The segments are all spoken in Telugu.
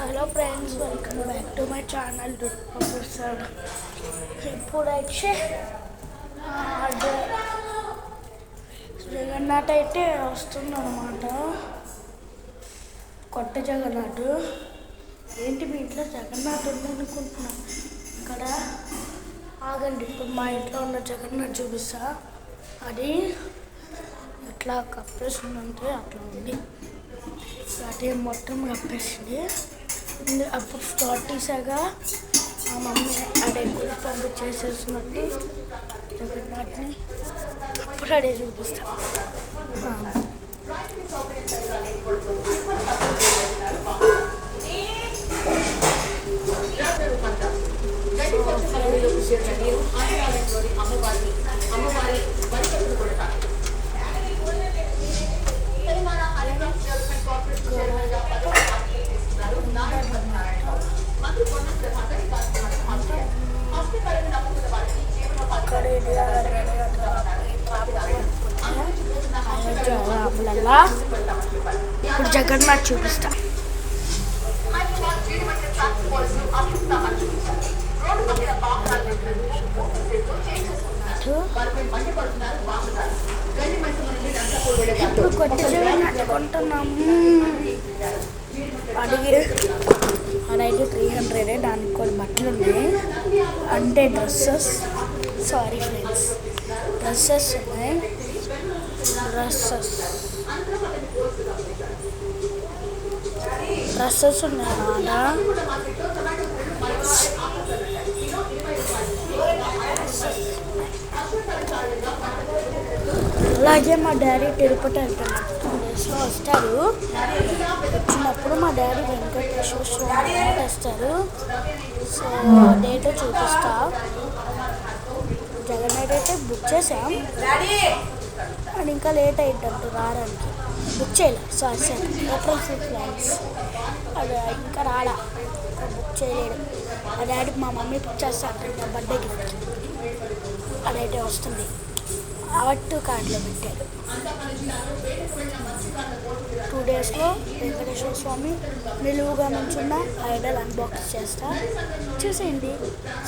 Hello friends, welcome back to my channel professor. ఇప్పుడైతే జగన్నాథ్ అయితే వస్తుందన్నమాట. కొత్త జగన్నాథ్. ఏంటి మీ ఇంట్లో జగన్నాథ్ ఉందనుకుంటున్నా? ఇక్కడ ఆగండి, ఇప్పుడు మా ఇంట్లో ఉన్న జగన్నాథ్ చూపిస్తా. అది ఎట్లా కప్పేసిందంటే అట్లా ఉంది. అదే మొత్తం కప్పేసింది. అప్పుడు స్టార్ట్ చేసాగా మా మమ్మీ అడే గుడి పంపించేసేసినట్టు జగన్నాథ్ని అప్పుడు అడే చూపిస్తా. ఇప్పుడు జగన్నాథ్ చూపిస్తా. ఇప్పుడు కొత్త జగన్నాథ్ కొంటున్నాము. అడిగి అదైతే 300. దానికి కొన్ని బట్టలు ఉన్నాయి, అంటే డ్రెస్సెస్. సారీ ఫ్రెండ్స్, డ్రెస్సెస్ ఉన్నాయి. డ్రెస్సెస్ ఉన్నాయి అన్నమాట. అలాగే మా డాడీ తిరుపతి వెళ్తున్నారు. 2 డేస్లో వస్తారు. వచ్చినప్పుడు మా డాడీ వెంకటేశ్వర స్వామి తెస్తారు. సో డేట్ చూపిస్తా. జగన్నాథ్ అయితే బుక్ చేసాం, అది ఇంకా లేట్ అయ్యిందంట రావడానికి. బుక్ చేయలే, సారీ ఏప్రిల్ 6 అది ఇంకా రాలా, బుక్ చేయలేడు. మా డాడీకి మా మమ్మీ బుక్ చేస్తాను నా బర్త్డే గిఫ్ట్. అదైతే వస్తుంది. అవట్టు కార్డులో పెట్టారు. 2 డేస్లో వెంకటేశ్వర స్వామి నిలువుగా నుంచున్న ఐడల్ అన్బాక్స్ చేస్తా. చూసేయండి.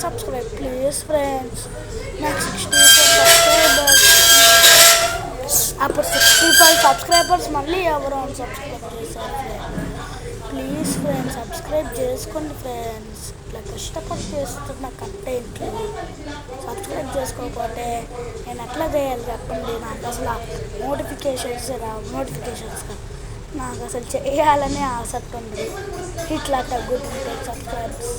Subscribe please friends. నాకు 65 సబ్స్క్రైబర్స్. అప్పుడు 65 సబ్స్క్రైబర్స్ మళ్ళీ ఎవరు సబ్స్క్రైబ్ చేశారు. ప్లీజ్ ఫ్రెండ్స్ సబ్స్క్రైబ్ చేసుకోండి ఫ్రెండ్స్. ఇట్లా కష్టపడి చేస్తున్న కంటెంట్లు సబ్స్క్రైబ్ చేసుకోకపోతే నేను ఎట్లా చేయాలి చెప్పండి. నాకు అసలు నోటిఫికేషన్స్ నాకు అసలు చేయాలనే ఆసక్తి ఉంది. ఇట్లా తగ్గుతుంటే సబ్స్క్రైబ్స్.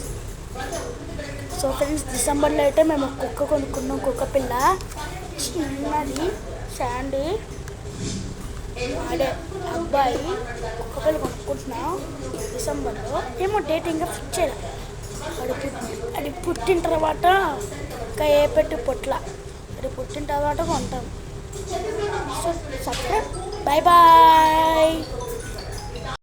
సో ఫ్రెండ్స్, డిసెంబర్లో అయితే మేము కుక్క కొనుక్కున్నాం. కుక్క పిల్ల చిన్నది, శాండీ. అదే అబ్బాయి కుక్క పిల్ల కొనుక్కుంటున్నాం డిసెంబర్లో. ఏమో డేట్ ఇంకా ఫిక్స్ చేయలేదు. అది పుట్టిన తర్వాత ఇంకా ఏ పెట్టి పొట్ల, అది పుట్టిన తర్వాత కొంటాం. So subscribe. Bye bye.